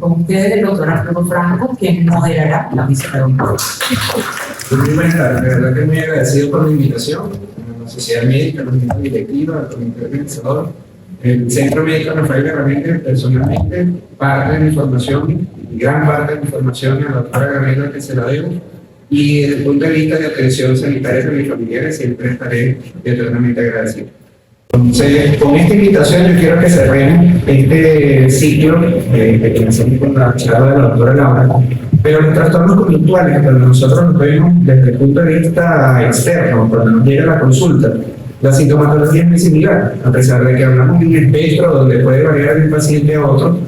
Con ustedes, el doctor Arturo Franco, quien moderará la mesa de hoy. Muy buenas tardes, de verdad que muy agradecido por la invitación a la Sociedad Médica, a la Junta Directiva, al Comité Organizador, el Centro Médico Rafael Garramenda, personalmente, parte de mi información, gran parte de mi información a la doctora Garramenda que se la debo, y desde el punto de vista de atención sanitaria de mis familiares siempre estaré eternamente agradecido. Entonces, con esta invitación yo quiero que cerremos este ciclo que comenzamos con la charla de la doctora Laura, pero los trastornos conductuales, cuando nosotros nos vemos desde el punto de vista externo, cuando nos llega la consulta, la sintomatología es muy similar, a pesar de que hablamos de un espectro donde puede variar de un paciente a otro,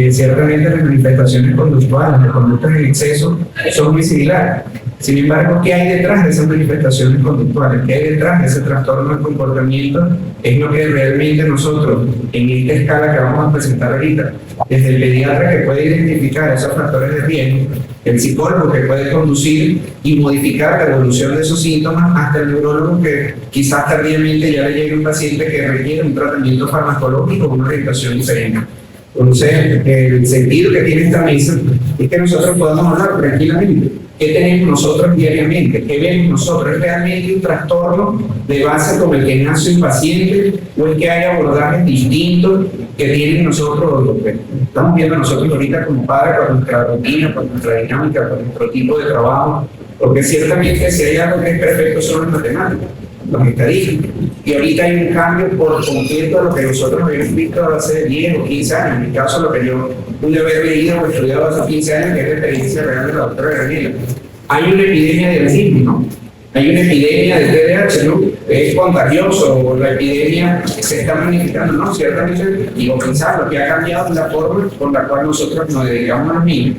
ciertamente las manifestaciones conductuales, las conductas en exceso, son muy similares. Sin embargo, ¿qué hay detrás de esas manifestaciones conductuales? ¿Qué hay detrás de ese trastorno del comportamiento? Es lo que realmente nosotros, en esta escala que vamos a presentar ahorita, desde el pediatra que puede identificar esos factores de riesgo, el psicólogo que puede conducir y modificar la evolución de esos síntomas, hasta el neurólogo que quizás tardíamente ya le llegue un paciente que requiere un tratamiento farmacológico con una orientación diferente. Entonces, el sentido que tiene esta mesa es que nosotros podamos hablar tranquilamente. ¿Qué tenemos nosotros diariamente? ¿Qué vemos nosotros? ¿Es realmente un trastorno de base como el que nace un paciente o es que hay abordajes distintos que tienen nosotros, lo que estamos viendo nosotros ahorita como padres, por nuestra rutina, por nuestra dinámica, por nuestro tipo de trabajo? Porque ciertamente si hay algo que es perfecto son las matemáticas, las estadísticas. Y ahorita hay un cambio por completo a lo que nosotros habíamos visto hace 10 o 15 años. En mi caso, lo que yo pude haber leído o estudiado hace 15 años, que es la experiencia real de la doctora Garramenda. Hay una epidemia de autismo, ¿no? Hay una epidemia de TDAH, ¿no? Es contagioso, o la epidemia se está magnificando, ¿no? Ciertamente, digo, pensar lo que ha cambiado es la forma con la cual nosotros nos dedicamos a los niños,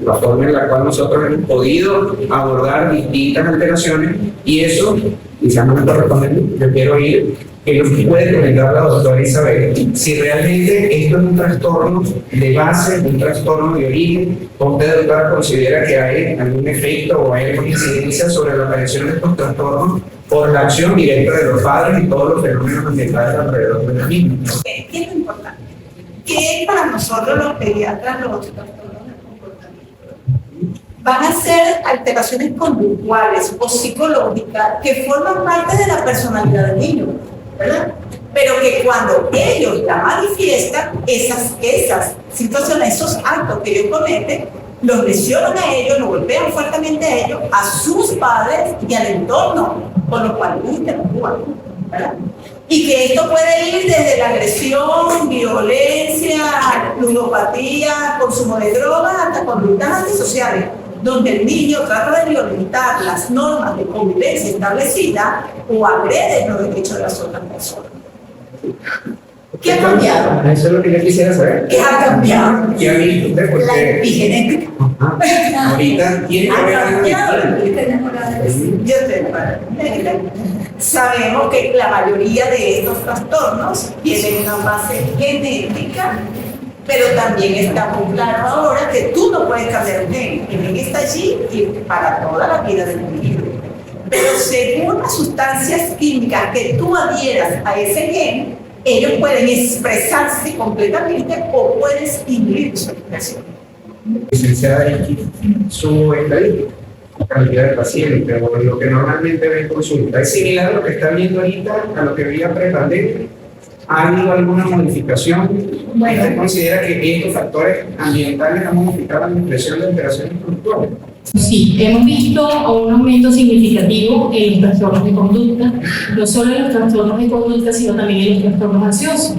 la forma en la cual nosotros hemos podido abordar distintas alteraciones, y eso, quizás no me corresponde, yo quiero ir que nos puede comentar la doctora Isabel si realmente esto es un trastorno de base, un trastorno de origen, o usted, doctora, considera que hay algún efecto o hay alguna incidencia sobre la aparición de estos trastornos por la acción directa de los padres y todos los fenómenos ambientales alrededor de los niños. ¿Qué es lo importante? Que para nosotros los pediatras los trastornos del comportamiento van a ser alteraciones conductuales o psicológicas que forman parte de la personalidad del niño, ¿verdad? Pero que cuando ellos la manifiestan, esas situaciones, esos actos que ellos cometen, los lesionan a ellos, los golpean fuertemente a ellos, a sus padres y al entorno con los cuales interactúan, ¿verdad? Y que esto puede ir desde la agresión, violencia, ludopatía, consumo de drogas, hasta conductas antisociales, donde el niño trata de violentar las normas de convivencia establecidas o agrede los derechos de las otras personas. ¿Qué ha cambiado? Eso es lo que yo quisiera saber. ¿Qué ha cambiado? ¿Qué ha visto usted? Porque La epigenética. ahorita tiene que Ha haber cambiado. algo. Yo te Sabemos que la mayoría de estos trastornos tienen una base genética, pero también está muy claro ahora que tú no puedes cambiar un gen. El gen está allí y para toda la vida del individuo. Pero según las sustancias químicas que tú adhieras a ese gen, ellos pueden expresarse completamente o puedes inhibir su expresión. Licenciada, su estadística, cantidad de pacientes, o lo que normalmente ve en consulta, ¿es similar a lo que está viendo ahorita, a lo que veía pre-pandemia? ¿Ha habido alguna modificación? Bueno, ¿Usted considera que estos factores ambientales han modificado la expresión de alteraciones conductuales? Sí, hemos visto un aumento significativo en los trastornos de conducta, no solo en los trastornos de conducta, sino también en los trastornos ansiosos.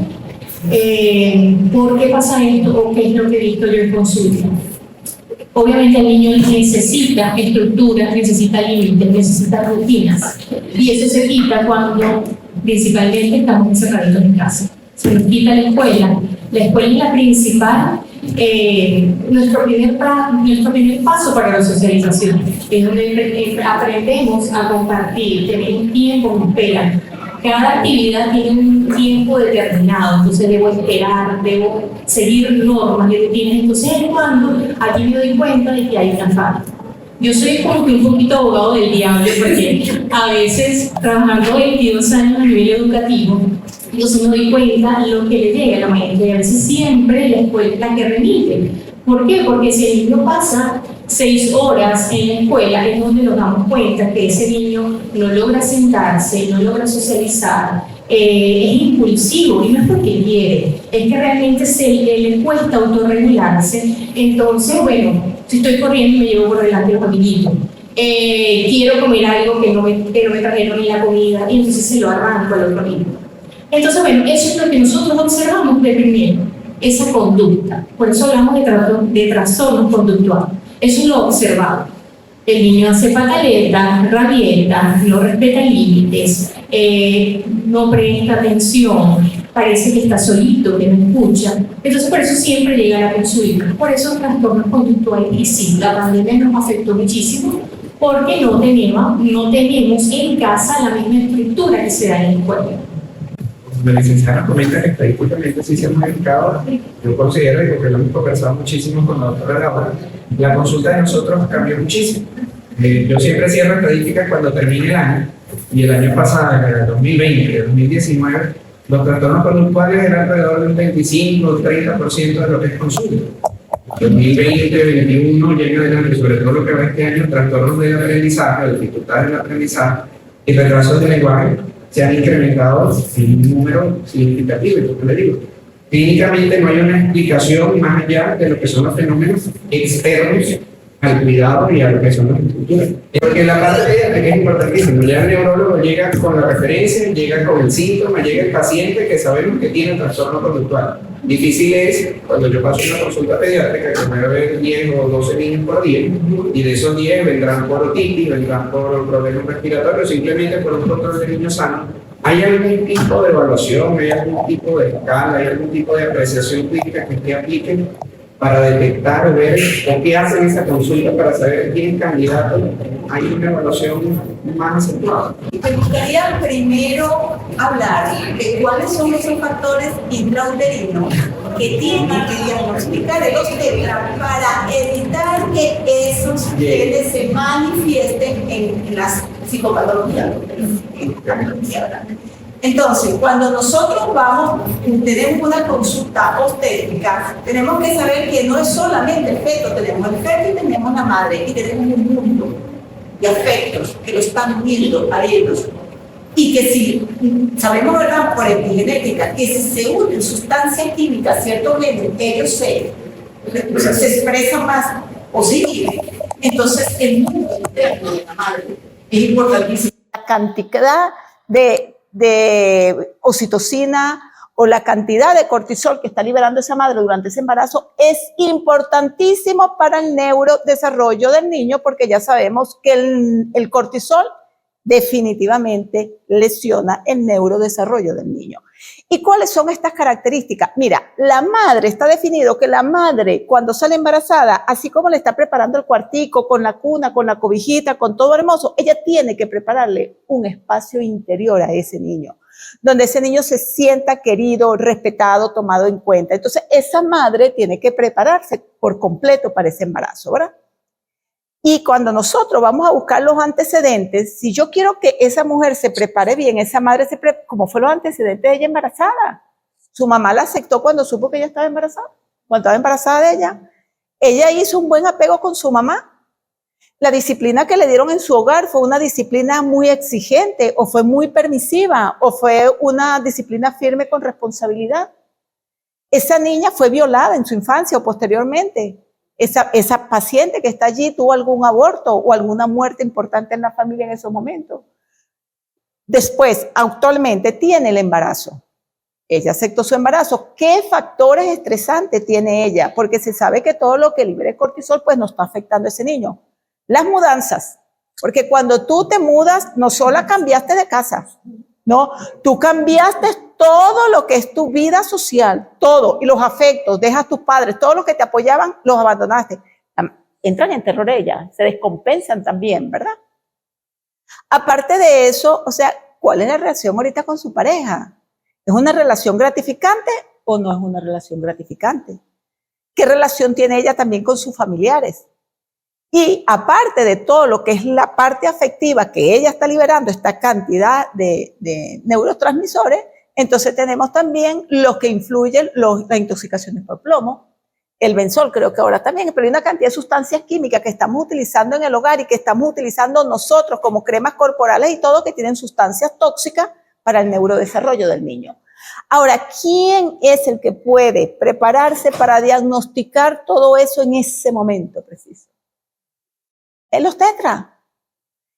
¿Por qué pasa esto o qué es lo que he visto yo en consulta? Obviamente el niño necesita estructuras, necesita límites, necesita rutinas, y eso se quita cuando principalmente estamos encerrados en casa. Se nos quita la escuela es la principal, nuestro primer paso para la socialización, es donde aprendemos a compartir, tenemos tiempo, espera. Cada actividad tiene un tiempo determinado, entonces debo esperar, debo seguir normas y rutinas. Entonces es cuando aquí me doy cuenta de que hay una falta. Yo soy como que un poquito abogado del diablo, porque a veces trabajando 22 años a nivel educativo, yo sí me doy cuenta lo que le llega a la maestra, y a veces siempre la escuela es la que remite, ¿Por qué? Porque si el niño pasa 6 horas en la escuela, es donde nos damos cuenta que ese niño no logra sentarse, no logra socializar, es impulsivo, y no es porque quiere, es que realmente le cuesta autorregularse. Entonces, bueno, si estoy corriendo me llevo por delante los amiguitos. Quiero comer algo que no me trajeron ni la comida, y entonces se lo arranco al otro niño. Entonces, bueno, eso es lo que nosotros observamos de primero, esa conducta. Por eso hablamos de trastornos conductuales. Eso es lo observado. El niño hace pataletas, rabietas, no respeta límites, no presta atención, parece que está solito, que no escucha. Entonces, por eso siempre llega a la consulta. Por eso trastornos conductuales. Y sí, la pandemia nos afectó muchísimo porque no tenemos en casa la misma estructura que se da en la escuela. La licenciada comenta que estadísticamente sí se han modificado. Yo considero, y porque lo hemos conversado muchísimo con la doctora Laura, la consulta de nosotros cambió muchísimo. Yo siempre cierro estadísticas cuando termine el año, y el año pasado, en el 2020, el 2019, los trastornos conductuales eran alrededor del 25 o 30% de lo que es consulta. 2020, 2021, y año adelante, sobre todo lo que va este año, trastornos del aprendizaje, dificultades del aprendizaje y retrasos del lenguaje se han incrementado en un número significativo. Y como le digo, clínicamente no hay una explicación más allá de lo que son los fenómenos externos al cuidado y a lo que son las estructuras. Porque la parte de es importantísima. Ya el neurólogo llega con la referencia, llega con el síntoma, llega el paciente que sabemos que tiene trastorno conductual. Difícil es cuando yo paso una consulta pediátrica que me va a ver 10 o 12 niños por día, y de esos 10 vendrán por otitis, vendrán por problemas respiratorios, simplemente por un control de niños sanos. ¿Hay algún tipo de evaluación, hay algún tipo de escala, hay algún tipo de apreciación clínica que apliquen para detectar o ver o qué hacen esa consulta para saber quién es candidato? ¿Hay una evaluación más acentuada? Me gustaría primero hablar de cuáles son esos factores intrauterinos que tienen que diagnosticar el obstetra para evitar que esos genes se manifiesten en las psicopatologías. Entonces, cuando nosotros tenemos una consulta obstétrica, tenemos que saber que no es solamente el feto, tenemos el feto y tenemos la madre, y tenemos un mundo de afectos que lo están viendo a ellos. Y que si sabemos, ¿verdad?, por epigenética, que si se unen sustancias químicas, ciertos genes, ellos se expresan más positivo. Entonces, el mundo interno de la madre es importantísimo. La cantidad de oxitocina o la cantidad de cortisol que está liberando esa madre durante ese embarazo es importantísimo para el neurodesarrollo del niño, porque ya sabemos que el cortisol definitivamente lesiona el neurodesarrollo del niño. ¿Y cuáles son estas características? Mira, la madre, está definido que la madre cuando sale embarazada, así como le está preparando el cuartico con la cuna, con la cobijita, con todo hermoso, ella tiene que prepararle un espacio interior a ese niño, donde ese niño se sienta querido, respetado, tomado en cuenta. Entonces, esa madre tiene que prepararse por completo para ese embarazo, ¿verdad? Y cuando nosotros vamos a buscar los antecedentes, si yo quiero que esa mujer se prepare bien, esa madre como fue los antecedentes de ella embarazada. Su mamá la aceptó cuando supo que ella estaba embarazada. Cuando estaba embarazada de ella hizo un buen apego con su mamá. La disciplina que le dieron en su hogar fue una disciplina muy exigente, o fue muy permisiva, o fue una disciplina firme con responsabilidad. Esa niña fue violada en su infancia o posteriormente. Esa paciente que está allí tuvo algún aborto o alguna muerte importante en la familia en esos momentos. Después, actualmente tiene el embarazo. Ella aceptó su embarazo. ¿Qué factores estresantes tiene ella? Porque se sabe que todo lo que libere cortisol pues no está afectando a ese niño. Las mudanzas. Porque cuando tú te mudas, no solo cambiaste de casa, no, tú cambiaste todo lo que es tu vida social, todo, y los afectos, dejas tus padres, todo lo que te apoyaban, los abandonaste. Entran en terror ellas, se descompensan también, ¿verdad? Aparte de eso, o sea, ¿cuál es la relación ahorita con su pareja? ¿Es una relación gratificante o no es una relación gratificante? ¿Qué relación tiene ella también con sus familiares? Y aparte de todo lo que es la parte afectiva que ella está liberando, esta cantidad de neurotransmisores, entonces tenemos también lo que influyen las intoxicaciones por plomo, el benzol creo que ahora también, pero hay una cantidad de sustancias químicas que estamos utilizando en el hogar y que estamos utilizando nosotros como cremas corporales y todo, que tienen sustancias tóxicas para el neurodesarrollo del niño. Ahora, ¿quién es el que puede prepararse para diagnosticar todo eso en ese momento preciso? El obstetra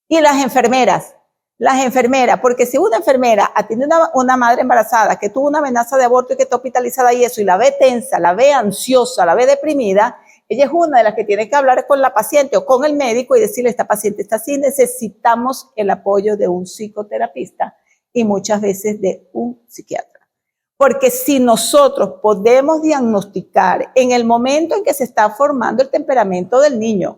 y las enfermeras. Las enfermeras, porque si una enfermera atiende una madre embarazada que tuvo una amenaza de aborto y que está hospitalizada y eso, y la ve tensa, la ve ansiosa, la ve deprimida, ella es una de las que tiene que hablar con la paciente o con el médico y decirle, esta paciente está así, necesitamos el apoyo de un psicoterapista y muchas veces de un psiquiatra. Porque si nosotros podemos diagnosticar en el momento en que se está formando el temperamento del niño,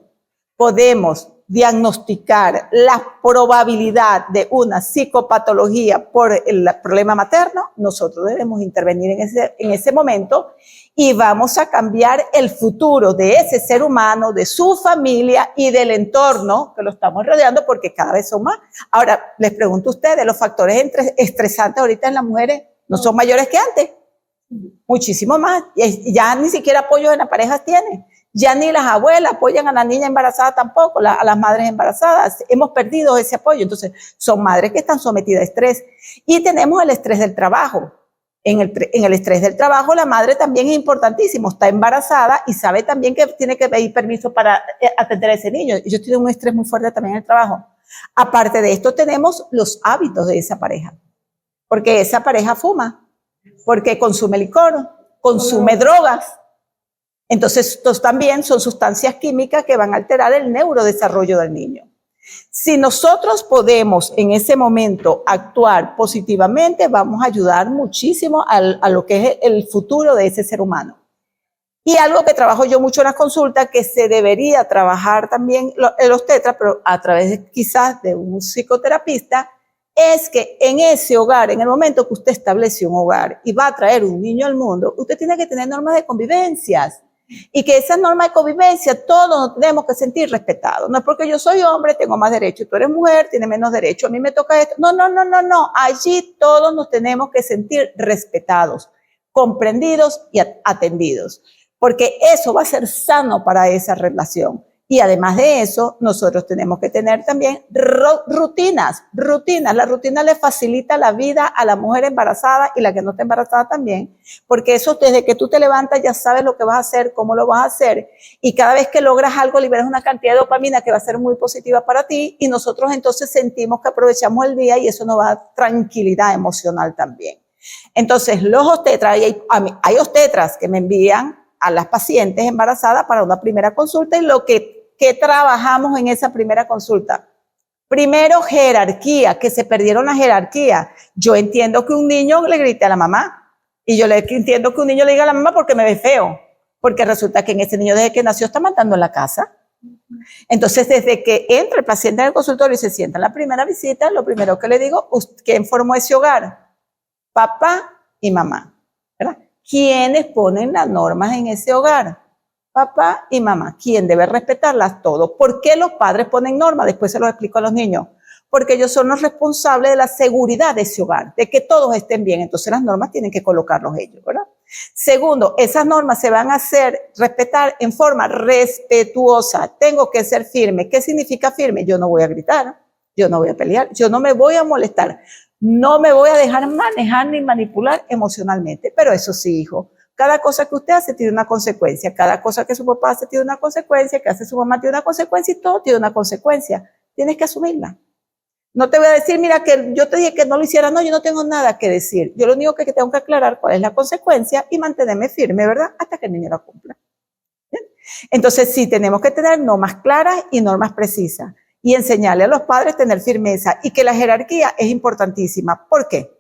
podemos diagnosticar la probabilidad de una psicopatología por el problema materno, nosotros debemos intervenir en ese momento y vamos a cambiar el futuro de ese ser humano, de su familia y del entorno que lo estamos rodeando, porque cada vez son más. Ahora, les pregunto a ustedes, los factores estresantes ahorita en las mujeres no son mayores que antes, muchísimo más, y ya ni siquiera apoyo en las parejas tienen. Ya ni las abuelas apoyan a la niña embarazada tampoco, a las madres embarazadas. Hemos perdido ese apoyo. Entonces, son madres que están sometidas a estrés. Y tenemos el estrés del trabajo. En el estrés del trabajo, la madre también es importantísimo. Está embarazada y sabe también que tiene que pedir permiso para atender a ese niño. Ellos tienen un estrés muy fuerte también en el trabajo. Aparte de esto, tenemos los hábitos de esa pareja. Porque esa pareja fuma, porque consume licor, consume drogas. Entonces, estos también son sustancias químicas que van a alterar el neurodesarrollo del niño. Si nosotros podemos en ese momento actuar positivamente, vamos a ayudar muchísimo a lo que es el futuro de ese ser humano. Y algo que trabajo yo mucho en las consultas, que se debería trabajar también el obstetra, pero a través quizás de un psicoterapista, es que en ese hogar, en el momento que usted establece un hogar y va a traer un niño al mundo, usted tiene que tener normas de convivencias. Y que esa norma de convivencia todos nos tenemos que sentir respetados. No es porque yo soy hombre, tengo más derecho, y tú eres mujer, tienes menos derecho, a mí me toca esto. No. Allí todos nos tenemos que sentir respetados, comprendidos y atendidos. Porque eso va a ser sano para esa relación. Y además de eso, nosotros tenemos que tener también rutinas. La rutina le facilita la vida a la mujer embarazada y la que no está embarazada también, porque eso desde que tú te levantas ya sabes lo que vas a hacer, cómo lo vas a hacer, y cada vez que logras algo liberas una cantidad de dopamina que va a ser muy positiva para ti, y nosotros entonces sentimos que aprovechamos el día y eso nos va a dar tranquilidad emocional también. Entonces, los obstetras, hay obstetras que me envían a las pacientes embarazadas para una primera consulta y lo que trabajamos en esa primera consulta. Primero, jerarquía, que se perdieron la jerarquía. Yo entiendo que un niño le grite a la mamá y yo entiendo que un niño le diga a la mamá porque me ve feo, porque resulta que en ese niño desde que nació está mandando en la casa. Entonces, desde que entra el paciente en el consultorio y se sienta en la primera visita, lo primero que le digo, ¿quién formó ese hogar? Papá y mamá, ¿verdad? ¿Quiénes ponen las normas en ese hogar? Papá y mamá. ¿Quién debe respetarlas? Todos. ¿Por qué los padres ponen normas? Después se los explico a los niños. Porque ellos son los responsables de la seguridad de ese hogar, de que todos estén bien. Entonces las normas tienen que colocarlos ellos, ¿verdad? Segundo, esas normas se van a respetar en forma respetuosa. Tengo que ser firme. ¿Qué significa firme? Yo no voy a gritar, yo no voy a pelear, yo no me voy a molestar, no me voy a dejar manejar ni manipular emocionalmente. Pero eso sí, hijo, cada cosa que usted hace tiene una consecuencia. Cada cosa que su papá hace tiene una consecuencia, que hace su mamá tiene una consecuencia y todo tiene una consecuencia. Tienes que asumirla. No te voy a decir, mira, que yo te dije que no lo hiciera. No, yo no tengo nada que decir. Yo lo único que tengo que aclarar cuál es la consecuencia y mantenerme firme, ¿verdad? Hasta que el niño la cumpla. ¿Bien? Entonces, sí, tenemos que tener normas claras y normas precisas. Y enseñarle a los padres a tener firmeza y que la jerarquía es importantísima. ¿Por qué?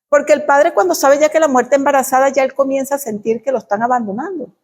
Porque el padre cuando sabe ya que la mujer está embarazada, ya él comienza a sentir que lo están abandonando.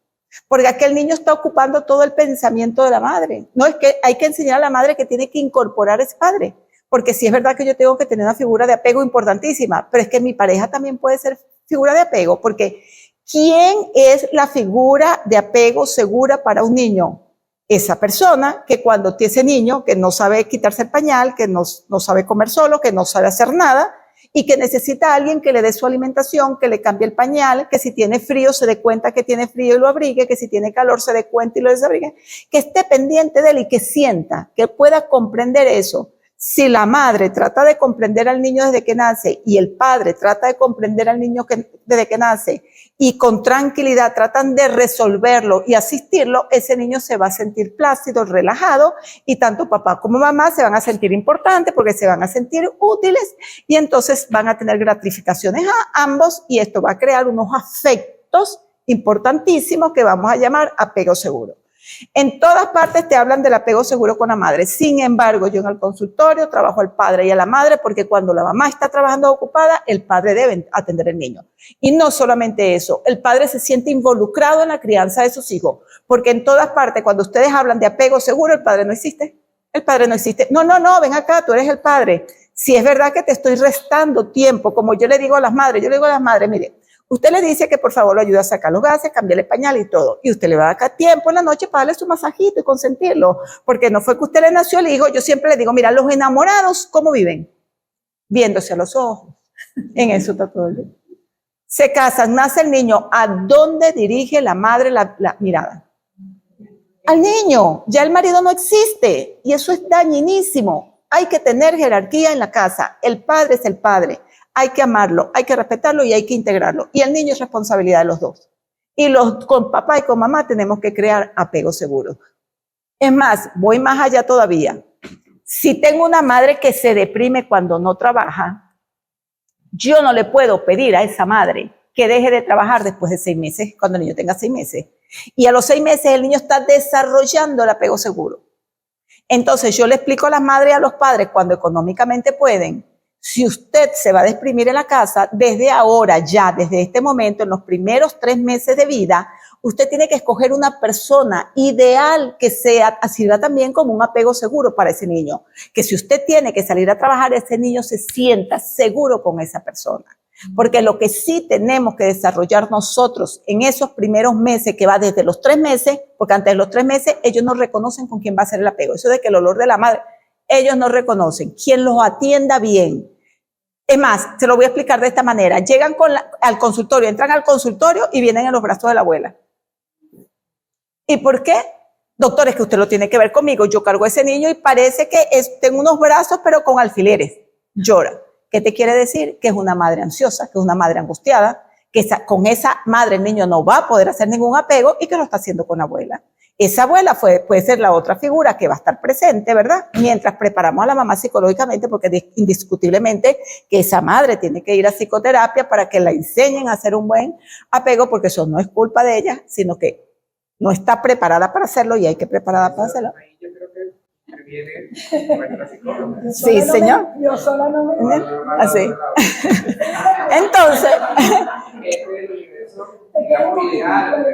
Porque aquel niño está ocupando todo el pensamiento de la madre. No es que hay que enseñar a la madre que tiene que incorporar a ese padre. Porque sí es verdad que yo tengo que tener una figura de apego importantísima, pero es que mi pareja también puede ser figura de apego. Porque ¿quién es la figura de apego segura para un niño? Esa persona que cuando tiene ese niño que no sabe quitarse el pañal, que no sabe comer solo, que no sabe hacer nada, y que necesita a alguien que le dé su alimentación, que le cambie el pañal, que si tiene frío se dé cuenta que tiene frío y lo abrigue, que si tiene calor se dé cuenta y lo desabrigue, que esté pendiente de él y que sienta, que pueda comprender eso. Si la madre trata de comprender al niño desde que nace y el padre trata de comprender al niño desde que nace y con tranquilidad tratan de resolverlo y asistirlo, ese niño se va a sentir plácido, relajado y tanto papá como mamá se van a sentir importantes porque se van a sentir útiles y entonces van a tener gratificaciones a ambos y esto va a crear unos afectos importantísimos que vamos a llamar apego seguro. En todas partes te hablan del apego seguro con la madre. Sin embargo, yo en el consultorio trabajo al padre y a la madre porque cuando la mamá está trabajando ocupada, el padre debe atender al niño. Y no solamente eso, el padre se siente involucrado en la crianza de sus hijos. Porque en todas partes, cuando ustedes hablan de apego seguro, el padre no existe. El padre no existe. No, ven acá, tú eres el padre. Si es verdad que te estoy restando tiempo, como yo le digo a las madres, mire, usted le dice que por favor lo ayude a sacar los gases, cambiarle pañal y todo. Y usted le va a dar tiempo en la noche para darle su masajito y consentirlo. Porque no fue que usted le nació el hijo. Yo siempre le digo, mira, los enamorados, ¿cómo viven? Viéndose a los ojos. En eso está todo el día. Se casan, nace el niño. ¿A dónde dirige la madre la mirada? Al niño. Ya el marido no existe. Y eso es dañinísimo. Hay que tener jerarquía en la casa. El padre es el padre. Hay que amarlo, hay que respetarlo y hay que integrarlo. Y el niño es responsabilidad de los dos. Y con papá y con mamá tenemos que crear apego seguro. Es más, voy más allá todavía. Si tengo una madre que se deprime cuando no trabaja, yo no le puedo pedir a esa madre que deje de trabajar después de 6 meses, cuando el niño tenga 6 meses. Y a los 6 meses el niño está desarrollando el apego seguro. Entonces yo le explico a las madres y a los padres cuando económicamente pueden, si usted se va a deprimir en la casa, desde ahora, ya, desde este momento, en los primeros 3 meses de vida, usted tiene que escoger una persona ideal que sirva también como un apego seguro para ese niño. Que si usted tiene que salir a trabajar, ese niño se sienta seguro con esa persona. Porque lo que sí tenemos que desarrollar nosotros en esos primeros meses, que va desde los 3 meses, porque antes de los 3 meses ellos no reconocen con quién va a ser el apego. Eso de que el olor de la madre, ellos no reconocen. Quien los atienda bien. Es más, se lo voy a explicar de esta manera. Llegan al consultorio, entran al consultorio y vienen en los brazos de la abuela. ¿Y por qué? Doctor, es que usted lo tiene que ver conmigo. Yo cargo a ese niño y parece que tengo unos brazos, pero con alfileres. Llora. ¿Qué te quiere decir? Que es una madre ansiosa, que es una madre angustiada, que con esa madre el niño no va a poder hacer ningún apego y que lo está haciendo con la abuela. Esa abuela puede ser la otra figura que va a estar presente, ¿verdad? Mientras preparamos a la mamá psicológicamente, porque indiscutiblemente que esa madre tiene que ir a psicoterapia para que la enseñen a hacer un buen apego, porque eso no es culpa de ella, sino que no está preparada para hacerlo y hay que prepararla para hacerlo. Yo creo que viene nuestra psicóloga. Sí, señor. Yo sola no me... Así. Entonces... digamos, ideal,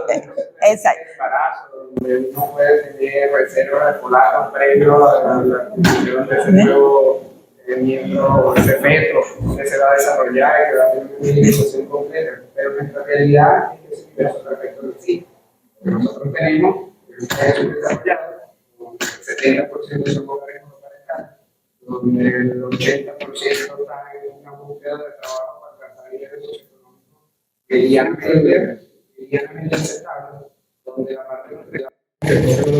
perfecto, exacto. Embarazo, donde uno puede tener reservas de folato previo a la función de ese nuevo miembro, ese feto, que se va a desarrollar y que va a tener una utilización completa. Pero nuestra realidad es que ese universo perfecto no existe. Lo que nosotros tenemos es un universo desarrollado, donde el 70% son hogares monoparentales, donde el 80% están en una búsqueda de trabajo para alcanzar niveles socioeconómicos medianamente aceptable, donde la parte nutricional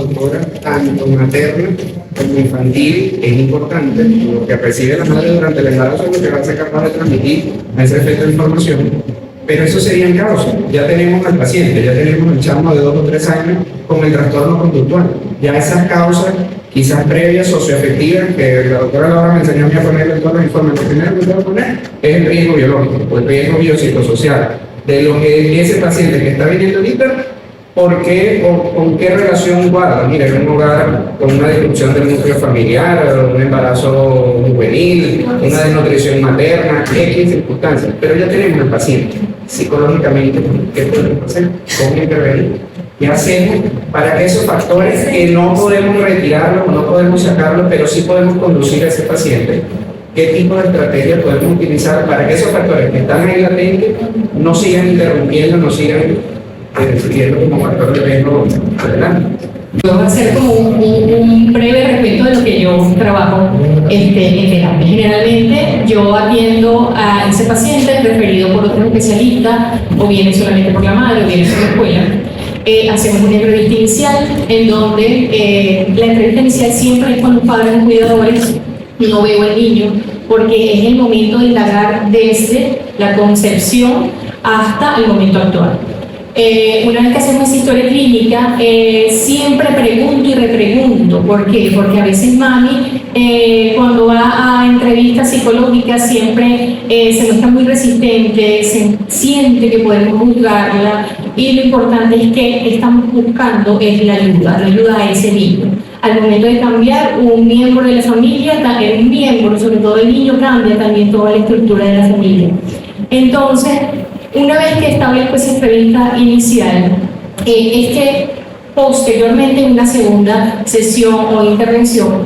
doctora, tanto materna como infantil, es importante. Lo que recibe la madre durante el embarazo es lo que va a ser capaz de transmitir a ese efecto de información. Pero eso sería en causa. Ya tenemos al paciente, ya tenemos el chamo de 2 o 3 años con el trastorno conductual. Ya esas causas, quizás previas, socioafectivas, que la doctora Laura me enseñó a mí a ponerle todos los informes. Lo primero que voy a poner es el riesgo biológico o el riesgo biopsicosocial de lo que ese paciente que está viniendo ahorita, ¿por qué o con qué relación guarda? Mira, en un hogar con una disrupción del núcleo familiar, un embarazo juvenil, una desnutrición materna, X circunstancias. Pero ya tenemos al paciente psicológicamente, ¿qué podemos hacer? ¿Cómo intervenir? ¿Qué hacemos para que esos factores que no podemos retirarlos, no podemos sacarlos, pero sí podemos conducir a ese paciente? ¿Qué tipo de estrategia podemos utilizar para que esos factores que están ahí latentes no sigan interrumpiendo, no sigan siguiendo como factor de riesgo adelante? Yo voy a hacer como un breve respecto de lo que yo trabajo en terapia. Generalmente yo atiendo a ese paciente referido por otro especialista, o viene solamente por la madre, o viene por la escuela. Hacemos una entrevista inicial en donde la entrevista inicial siempre es con los padres o cuidadores. No veo al niño porque es el momento de indagar desde la concepción hasta el momento actual. Una vez que hacemos esa historia clínica, siempre pregunto y repregunto. ¿Por qué? Porque a veces mami, cuando va a entrevistas psicológicas, siempre se muestra muy resistente, se siente que podemos juzgarla, y lo importante es que estamos buscando es la ayuda a ese niño. Al momento de cambiar un miembro de la familia, un miembro, sobre todo el niño, cambia también toda la estructura de la familia. Entonces, una vez que establezco esa entrevista inicial, es que posteriormente en una segunda sesión o intervención,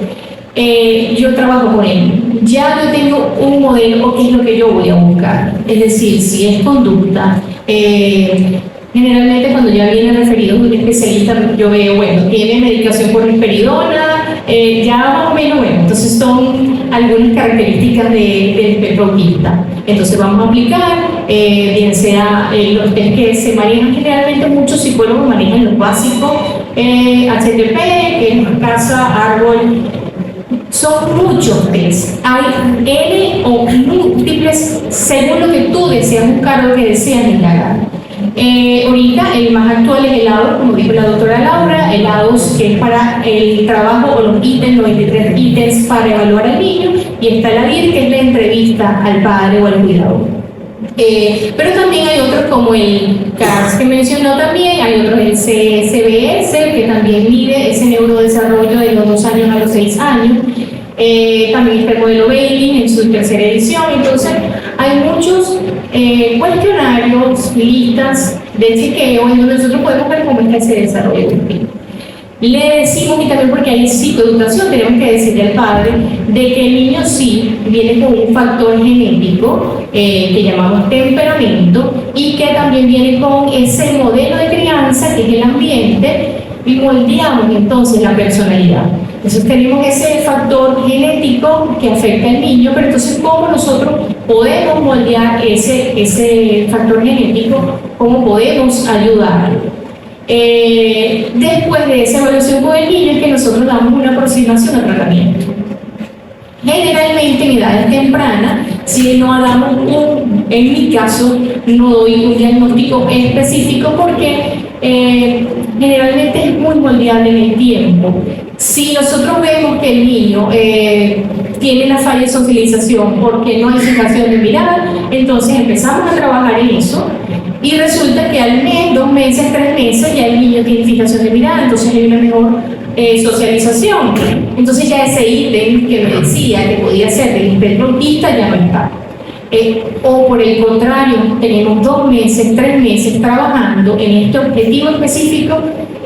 yo trabajo con él. Ya yo tengo un modelo o qué es lo que yo voy a buscar. Es decir, si es conducta, generalmente cuando ya viene referido a un especialista, yo veo, bueno, tiene medicación por risperidona, ya más o menos, bueno, entonces son algunas características del espectro autista. Entonces vamos a aplicar, bien sea los test que se manejan generalmente, muchos psicólogos manejan los básicos, HTP, que es casa, árbol. Son muchos test, hay N o múltiples según lo que tú deseas buscar o lo que deseas indagar. Ahorita el más actual es el ADOS, como dijo la doctora Laura, el ADOS, que es para el trabajo o los ítems, 93 ítems para evaluar al niño, y está el ADIR, que es la entrevista al padre o al cuidador. Pero también hay otros como el CARS que mencionó también, hay otros el CBS, que también mide ese neurodesarrollo de los 2 años a los 6 años. También está el modelo Bailey en su tercera edición. Entonces hay muchos cuestionarios, listas de chequeo en donde nosotros podemos ver cómo está ese desarrollo del niño. Le decimos, y también porque hay psicoeducación, tenemos que decirle al padre de que el niño sí viene con un factor genético que llamamos temperamento, y que también viene con ese modelo de crianza que es el ambiente, y moldeamos entonces la personalidad. Entonces tenemos ese factor genético que afecta al niño, pero entonces ¿cómo nosotros podemos moldear ese factor genético? ¿Cómo podemos ayudarlo? Después de esa evaluación con el niño es que nosotros damos una aproximación al tratamiento. Generalmente en edades tempranas, si no damos en mi caso, no doy un diagnóstico específico porque generalmente es muy moldeable en el tiempo. Si nosotros vemos que el niño tiene una falla de socialización porque no hay fijación de mirada, entonces empezamos a trabajar en eso. Y resulta que al mes, 2 meses, 3 meses, ya el niño tiene fijación de mirada, entonces hay una mejor socialización. Entonces ya ese ítem que me decía que podía ser del espectro autista ya no está. O por el contrario, tenemos 2 meses, 3 meses trabajando en este objetivo específico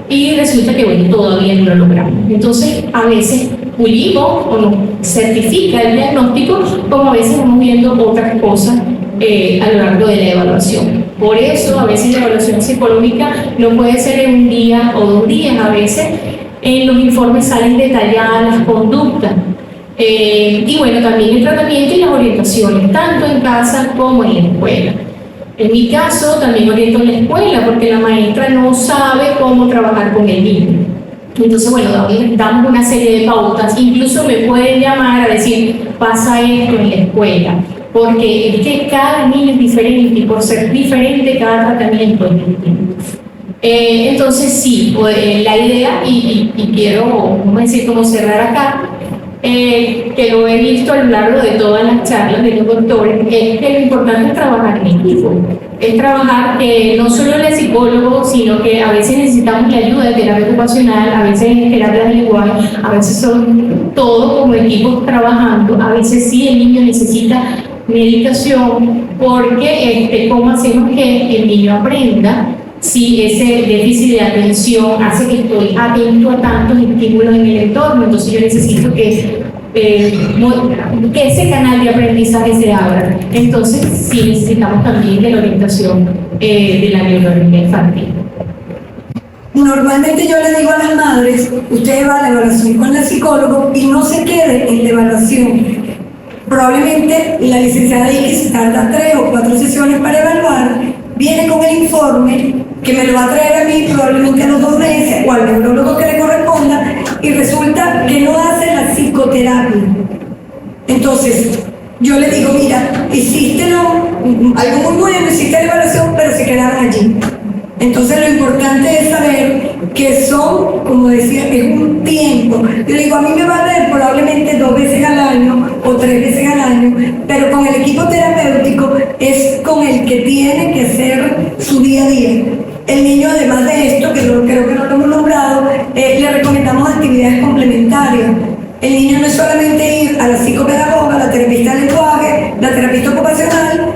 y resulta que bueno, todavía no lo logramos. Entonces a veces pulimos o nos certifica el diagnóstico, como a veces vamos viendo otras cosas a lo largo de la evaluación. Por eso a veces la evaluación psicológica no puede ser en un día o 2 días, a veces en los informes salen detalladas las conductas. Y bueno, también el tratamiento y las orientaciones, tanto en casa como en la escuela. En mi caso también oriento en la escuela porque la maestra no sabe cómo trabajar con el niño. Entonces, bueno, damos una serie de pautas, incluso me pueden llamar a decir, pasa esto en la escuela, porque es que cada niño es diferente y por ser diferente cada tratamiento es distinto. Entonces sí, la idea, y quiero, vamos a decir, como cerrar acá, que lo he visto a lo largo de todas las charlas de los doctores, es que lo importante es trabajar en equipo. Es trabajar no solo el psicólogo, sino que a veces necesitamos la ayuda de terapia ocupacional, a veces en terapia de lenguaje, a veces son todos como equipos trabajando, a veces sí el niño necesita medicación, porque ¿cómo hacemos que el niño aprenda? Si ese déficit de atención hace que estoy atento a tantos estímulos en el entorno, entonces yo necesito que ese canal de aprendizaje se abra. Entonces sí necesitamos también de la orientación de la neurología infantil. Normalmente yo le digo a las madres, usted va a la evaluación con el psicólogo y no se quede en la evaluación. Probablemente la licenciada X tarda 3 o 4 sesiones para evaluar, viene con el informe que me lo va a traer a mí probablemente a los 2 meses o al neurólogo que le corresponda y resulta que no hace la psicoterapia. Entonces, yo le digo, mira, hiciste algo muy bueno, hiciste la evaluación, pero se quedaron allí. Entonces lo importante es saber que son, como decía, es un tiempo. Yo digo, a mí me va a ver probablemente 2 veces al año o 3 veces al año, pero con el equipo terapéutico es con el que tiene que hacer su día a día. El niño, además de esto, que creo que no lo hemos nombrado, le recomendamos actividades complementarias. El niño no es solamente ir a la psicopedagoga, la terapista de lenguaje, la terapista ocupacional,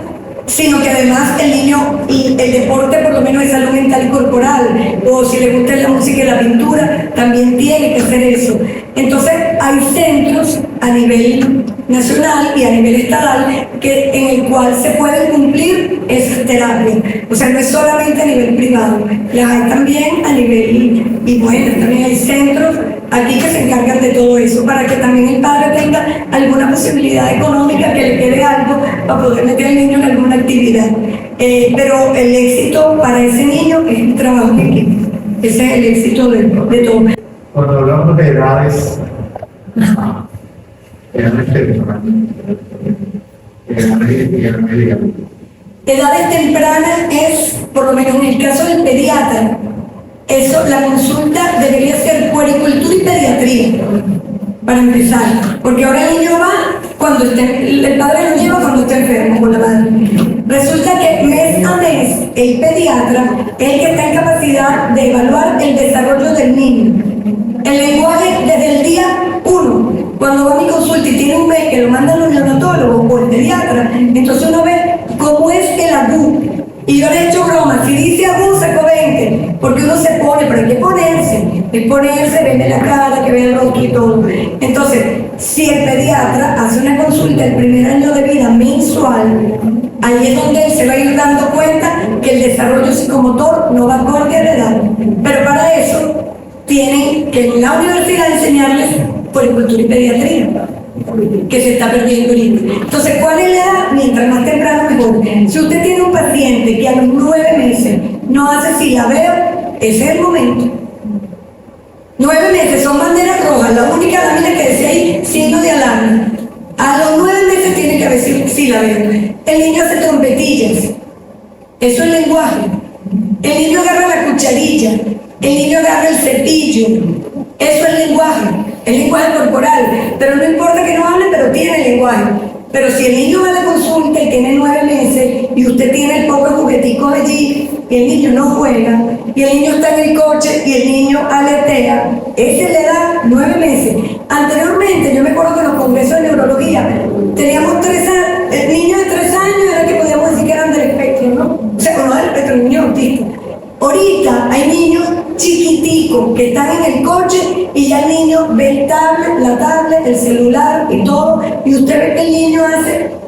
sino que además el niño, y el deporte por lo menos es salud mental y corporal, o si le gusta la música y la pintura, también tiene que hacer eso. Entonces hay centros a nivel nacional y a nivel estatal en el cual se pueden cumplir esas terapias. O sea, no es solamente a nivel privado, las hay también a nivel, y bueno, también hay centros aquí que se encargan de todo eso, para que también el padre tenga alguna posibilidad económica, que le quede algo para poder meter al niño en alguna actividad. Pero el éxito para ese niño es el trabajo en equipo. Ese es el éxito de todo. Cuando hablamos de edades, edades tempranas es, por lo menos en el caso del pediatra, eso, la consulta debería ser puericultura y pediatría, para empezar, porque ahora el niño va cuando el padre lo lleva cuando está enfermo con la madre. Resulta que mes a mes el pediatra es el que está en capacidad de evaluar el desarrollo del niño. El lenguaje desde el día 1, cuando va a mi consulta y tiene un mes que lo manda al neonatólogo o el pediatra, entonces uno ve cómo es el agú. Y yo le he hecho broma, si dice agú, saco 20, porque uno se pone, pero hay que ponerse. El ponerse, verle la cara, que vea el rostro y todo. Entonces, si el pediatra hace una consulta el primer año de vida mensual, ahí es donde él se va a ir dando cuenta que el desarrollo psicomotor no va acorde a la edad. Pero para eso, tienen que en la universidad enseñarles puericultura y pediatría, que se está perdiendo ahorita. Entonces, ¿cuál es la edad? Mientras más temprano mejor. Si usted tiene un paciente que a los 9 meses no hace silabeo, ese es el momento. 9 meses son banderas rojas, la única lámina que decía ahí, signo de alarma. A los 9 meses tiene que haber silabeo. El niño hace trompetillas, eso es lenguaje. El niño agarra la cucharilla, el niño agarra el cepillo, eso es lenguaje corporal, pero no importa que no hable, pero tiene lenguaje. Pero si el niño va a la consulta y tiene 9 meses y usted tiene el poco juguetico allí y el niño no juega y el niño está en el coche y el niño aletea, esa es la edad, 9 meses. Anteriormente, yo me acuerdo que en los congresos de neurología teníamos 3 años, el niño de 3 años era que podíamos decir que eran del espectro, ¿no? O sea, no del espectro, el niño autista. Ahorita hay niños chiquiticos que están en el coche y ya el niño ve la tablet, el celular y todo, y usted ve que el niño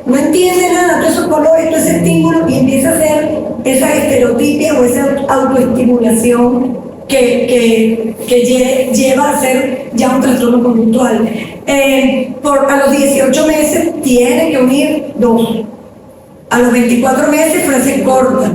no entiende nada, todos esos colores, todo ese estímulo, y empieza a hacer esa estereotipia o esa autoestimulación que lleva a ser ya un trastorno conductual. A los 18 meses tiene que unir 2. A los 24 meses frase corta.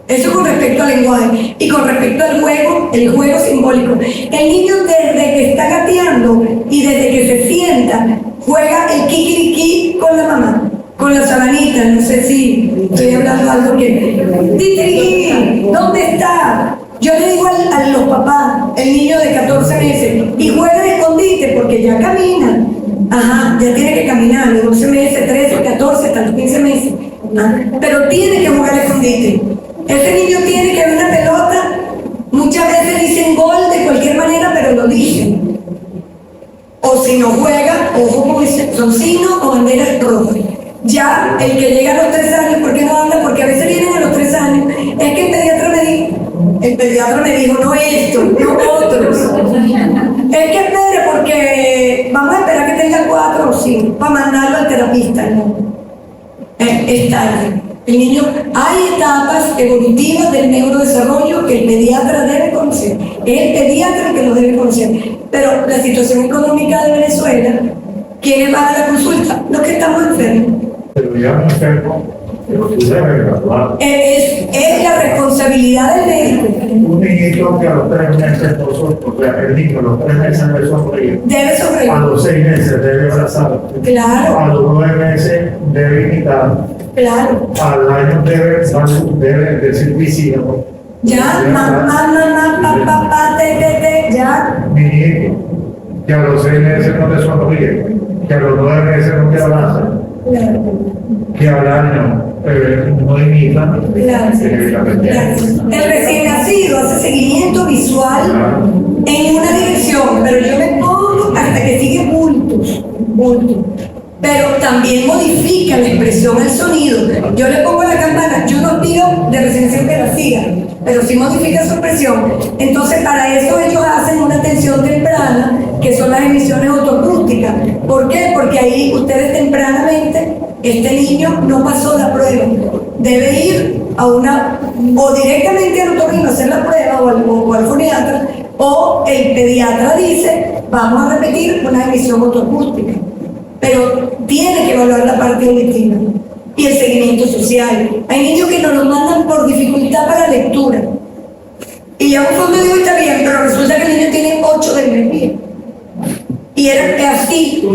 Eso con respecto al lenguaje. Y con respecto al juego, el juego simbólico. El niño desde que está gateando y desde que se sienta, juega el kikiriki con la mamá, con la sabanita. No sé si estoy hablando algo que... ¡Titri! ¿Dónde está? Yo le digo a los papás, el niño de 14 meses, y juega de escondite porque ya camina. Ajá, ya tiene que caminar, de 12 meses, 13, 14, hasta los 15 meses. Pero tiene que jugar de escondite. Ese niño tiene que ver una pelota, muchas veces dicen gol de cualquier manera, pero lo dicen. O si no juega, ojo con ese, son signos o banderas rojas. Ya el que llega a los 3 años, ¿por qué no habla? Porque a veces vienen a los 3 años. Es que el pediatra me dijo, no esto, no otros. Es que espere, porque vamos a esperar que tenga 4 o 5 para mandarlo al terapista, ¿no? Es tarde. El niño, hay etapas evolutivas del neurodesarrollo que el pediatra debe conocer. Es el pediatra el que lo debe conocer. Pero la situación económica de Venezuela, ¿quiénes van a la consulta? Los que estamos enfermos. Pero ya un enfermo, pero tú debes graduar. Es la responsabilidad del médico. Un niñito que a los 3 meses, o sea, el niño a los 3 meses debe sonreír. Debe A sobrevivir. los 6 meses debe abrazar. Claro, A los 9 meses debe imitar. claro. Al año debe decir visílabo. Ya, mamá, papá, te, ya. Niñito, que a los 6 meses no te sonríe, que a los 9 meses no te abraza, Claro, que al año no imita. claro, claro. El recién nacido hace seguimiento visual en una dirección, pero yo me pongo hasta que sigue bultos. Pero también modifica la expresión, el sonido. Yo le pongo la campana, yo no pido de recién nacido que la siga, pero sí modifica su expresión. Entonces, para eso ellos hacen una atención temprana, que son las emisiones ortocrústicas. ¿Por qué? Porque ahí ustedes tempranamente, este niño no pasó la prueba. Debe ir a o directamente al otorrino a hacer la prueba, o al foniatra, o el pediatra dice, vamos a repetir una emisión ortocrústica. Pero tiene que evaluar la parte auditiva y el seguimiento social. Hay niños que nos lo mandan por dificultad para lectura. Y ya un fondo digo, está bien, pero resulta que el niño tiene 8 de memoria. Y era así.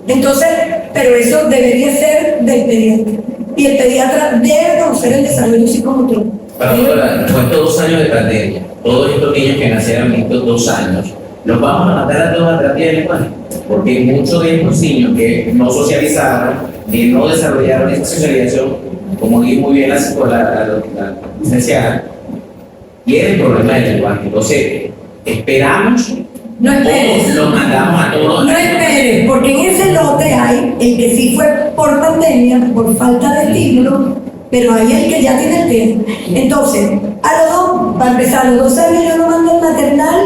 Entonces, pero eso debería ser del pediatra. Y el pediatra debe conocer el desarrollo psicomotor. Doctora, con estos 2 años de pandemia, todos estos niños que nacieron en estos 2 años, ¿los vamos a mandar a toda la terapia de lenguaje? Porque muchos de estos niños que no socializaban, que no desarrollaron esta socialización, como dijo muy bien la licenciada, tienen problemas de lenguaje. Entonces, esperamos No esperes. o los mandamos a todos. No esperes, porque en ese lote hay el que sí fue por pandemia, por falta de estímulo, pero hay el que ya tiene el tiempo. Entonces, a los dos, para empezar, a los 2 años yo lo mando al maternal,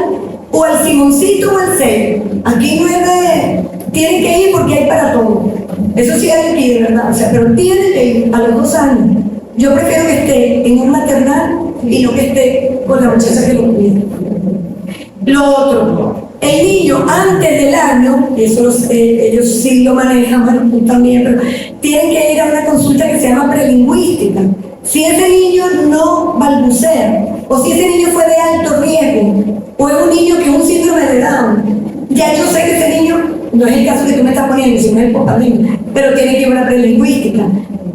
o al Simoncito o al CEL. Aquí no es de, tienen que ir porque hay para todo. Eso sí hay que ir, ¿verdad? O sea, pero tiene que ir a los 2 años. Yo prefiero que esté en un maternal y no que esté con la muchacha que lo cuida. Lo otro, el niño antes del año, eso ellos sí lo manejan, bueno, tú también, pero tienen que ir a una consulta que se llama prelingüística. Si ese niño no balbucea, o si ese niño fue de alto riesgo, o es un niño que es un síndrome de Down, ya yo sé que ese niño, no es el caso que tú me estás poniendo, sino es el popadín, pero tiene que ir a una prelingüística.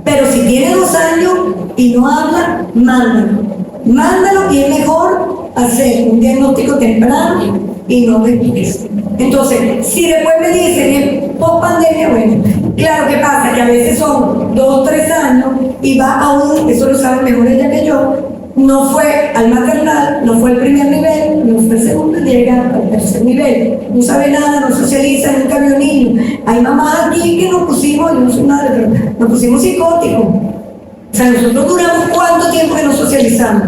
Pero si tiene 2 años y no habla, mándalo, y es mejor hacer un diagnóstico temprano y no después. Entonces, si después me dicen es post pandemia, bueno, claro que pasa que a veces son 2 o 3 años y va a eso lo sabe mejor ella que yo, no fue al maternal, no fue al primer nivel, no fue al segundo, llega al tercer nivel, no sabe nada, no socializa, nunca vio niño. Hay mamás aquí que nos pusimos, yo no soy madre, pero nos pusimos psicóticos. O sea, nosotros duramos ¿cuánto tiempo que nos socializamos?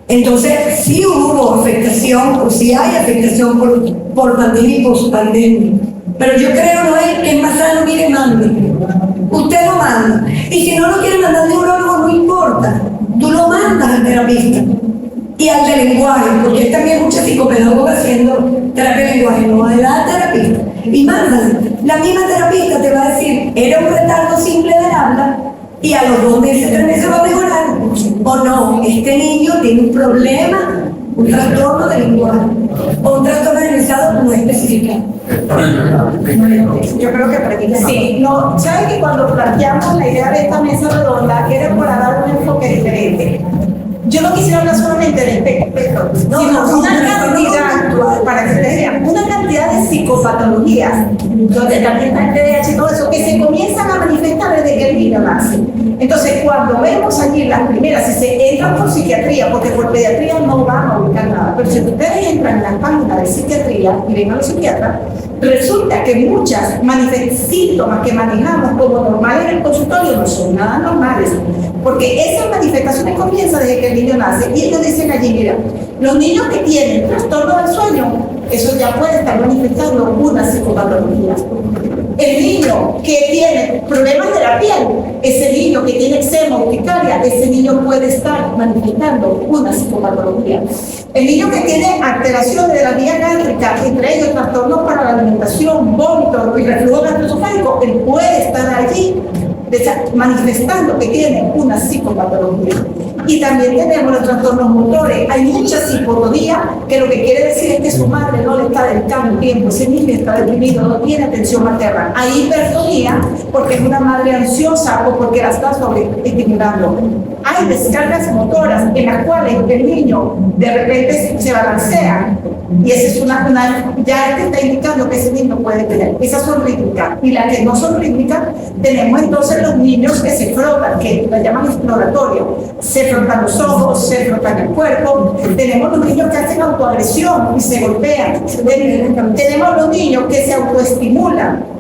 Entonces, sí hubo afectación, o sí hay afectación por pandemia y post-pandemia. Pero yo creo, no es que es más sano, mire, mande. Usted lo manda. Y si no lo quiere mandar al neurólogo, no importa. Tú lo mandas al terapista y al de lenguaje, porque hay también muchas psicopedagogas haciendo terapia de lenguaje, no de la terapista. Y mándale. La misma terapista te va a decir, era un retardo simple del habla, y a los 2 meses, 3 meses va a mejorar. O no, este niño tiene un problema, un trastorno de lenguaje, o un trastorno generalizado no especificado. Yo creo que practica. Sí, no, ¿sabes que cuando planteamos la idea de esta mesa redonda era para dar un enfoque diferente? Yo no quisiera hablar solamente de espectro, sino una cantidad, para que ustedes vean, una cantidad de psicopatologías, donde también está el TDAH y todo eso, que se comienzan a manifestar desde que el niño nace. Entonces, cuando vemos allí las primeras, si se entran por psiquiatría, porque por pediatría no van a ubicar nada, pero si ustedes entran en las páginas de psiquiatría y ven a los psiquiatras, resulta que muchas síntomas que manejamos como normales en el consultorio no son nada normales, porque esas manifestaciones comienzan desde que el niño nace, y ellos dicen allí, mira, los niños que tienen trastorno del sueño eso ya puede estar manifestando una psicopatología. El niño que tiene problemas de la piel, ese niño que tiene eczema o urticaria, ese niño puede estar manifestando una psicopatología. El niño que tiene alteraciones de la vía gástrica, entre ellos trastornos para la alimentación, vómito y reflujo gastroesofágico, él puede estar allí manifestando que tiene una psicopatología. Y también tenemos los trastornos motores. Hay mucha psicotonía, que lo que quiere decir es que su madre no le está dedicando tiempo, ese niño está deprimido, no tiene atención materna. Hay hipertonía porque es una madre ansiosa o porque la está sobreestimulando. Hay descargas motoras en las cuales el niño de repente se balancea y esa es ya te está indicando que ese niño puede tener. Esas son rítmicas. Y las que no son rítmicas, tenemos entonces los niños que se frotan, que la llaman exploratorio. Se frotan los ojos, se frotan el cuerpo. Tenemos los niños que hacen autoagresión y se golpean. Tenemos los niños que se autoestimulan.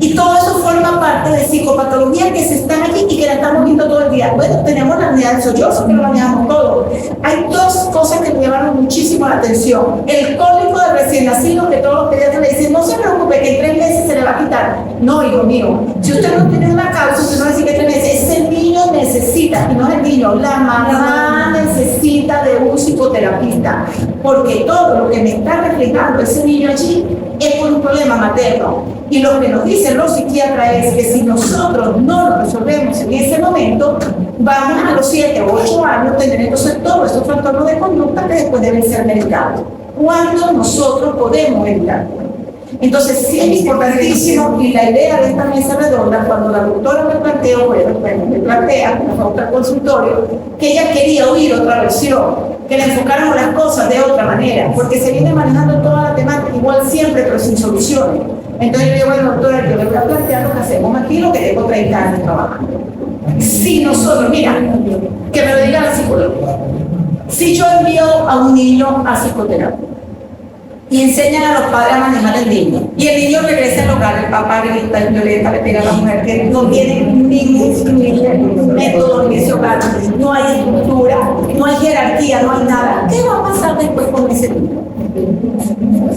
Y todo eso forma parte de psicopatologías que se están aquí y que la estamos viendo todo el día. Bueno, tenemos la unidad de sollozo, que lo manejamos todo. Hay dos cosas que me llamaron muchísimo la atención. El cólico de recién nacido, que todos los pediatras le dicen, no se preocupe, que en 3 meses se le va a quitar. No, hijo mío, si usted no tiene una causa, usted no dice que 3 meses, ese niño necesita, y no es el niño, la mamá necesita de un psicoterapeuta, porque todo lo que me está reflejando ese niño allí es por un problema materno. Y lo que nos dicen los psiquiatras es que si nosotros no lo resolvemos en ese momento, vamos a los 7 o 8 años tener entonces todos estos trastornos de conducta que después deben ser medicados. ¿Cuándo nosotros podemos evitarlo? Entonces, sí es importantísimo, y la idea de esta mesa redonda, cuando la doctora me planteó, me plantea, nos falta el consultorio, que ella quería oír otra versión, que le enfocáramos las cosas de otra manera, porque se viene manejando toda la temática igual siempre, pero sin soluciones. Entonces yo digo, bueno, doctora, yo le voy a plantear lo que hacemos aquí, lo que tengo 30 años trabajando. Si nosotros, mira, que me lo diga la psicóloga, si yo envío a un niño a psicoterapia y enseñan a los padres a manejar el niño, y el niño regresa al hogar, el papá grita, violenta, le pega a la mujer, que no tiene ningún método en ese hogar, no hay estructura, no hay jerarquía, no hay nada, ¿qué va a pasar después con ese niño?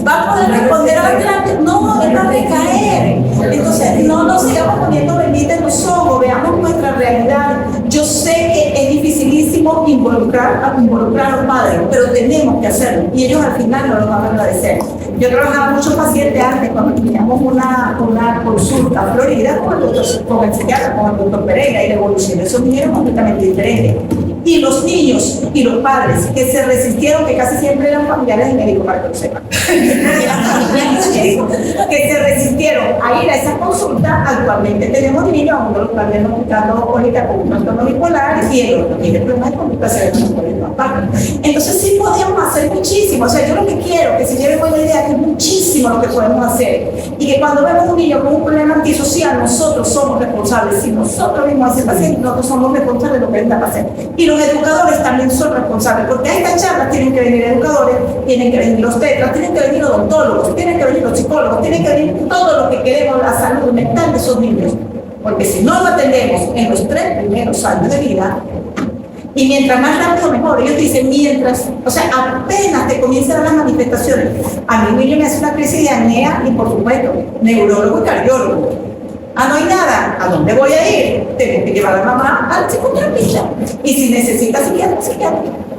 ¿Va a poder responder a la terapia? No, él va a recaer. Entonces, no nos sigamos poniendo bendita en los ojos, veamos nuestra realidad. Yo sé que es dificilísimo involucrar a los padres, pero tenemos que hacerlo y ellos al final nos lo van a agradecer. Yo trabajaba muchos pacientes antes cuando teníamos una consulta a Florida con el psiquiatra, con el doctor Pereira, y la evolución de esos niños era completamente diferente. Y los niños y los padres que se resistieron, que casi siempre eran familiares del médico, para que lo sepan, que se resistieron a ir a esa consulta, actualmente tenemos niños, uno lo están diagnosticando ahorita con un trastorno bipolar y el otro tiene problemas de conducta severa por el papá. Entonces sí podemos hacer muchísimo. O sea, yo lo que quiero que se lleve buena idea, que es muchísimo lo que podemos hacer, y que cuando vemos un niño con un problema antisocial, nosotros somos responsables. Si nosotros vimos a ese paciente, nosotros somos responsables de lo que él está pasando. Y los educadores también son responsables, porque a estas charlas tienen que venir educadores, tienen que venir los tetras, tienen que venir los odontólogos, tienen que venir los psicólogos, tienen que venir todo lo que queremos, la salud mental de esos niños. Porque si no lo atendemos en los 3 primeros años de vida, y mientras más rápido mejor, ellos dicen mientras, o sea, apenas te comienzan las manifestaciones. A mí un niño me hace una crisis de apnea y por supuesto, neurólogo y cardiólogo. Ah, no hay nada, ¿a dónde voy a ir? Tengo que llevar a la mamá al psicoterapeuta. Y si necesitas psiquiatra,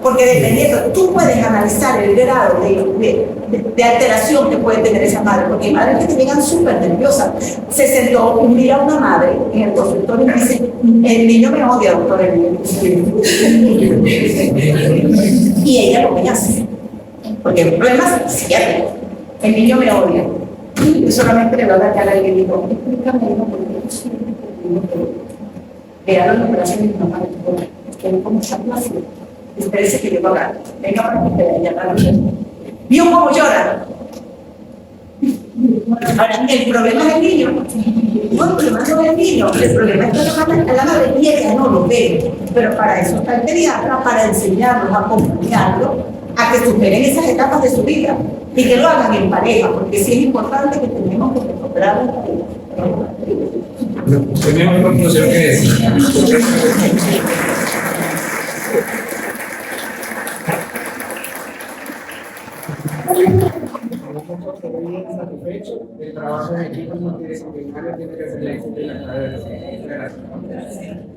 porque dependiendo, tú puedes analizar el grado de alteración que puede tener esa madre, porque hay madres que te llegan súper nerviosas. Se sentó un día una madre en el consultorio y me dice, el niño me odia, doctor. Y ella lo que hace, porque el problema es psiquiátrico, el niño me odia. Yo solamente le doy la cara y le digo, explícame uno por qué vea la operación de mi mamá, que no como está plácido. Espérese que yo lo haga. Venga para que te vaya a la vida. ¿Vio cómo llora? Ahora, el problema es el niño. No, el problema no es el niño. El problema es que la madre y ella no lo ve. Pero para eso está el pediatra, para enseñarlos, acompañarlos a que superen esas etapas de su vida y que lo hagan en pareja, porque sí es importante que tenemos que recuperar la pareja. Tenemos una conclusión que decir. estoy bien satisfecho. El trabajo de equipo multidisciplinario tiene que ser el éxito de la carrera. Gracias.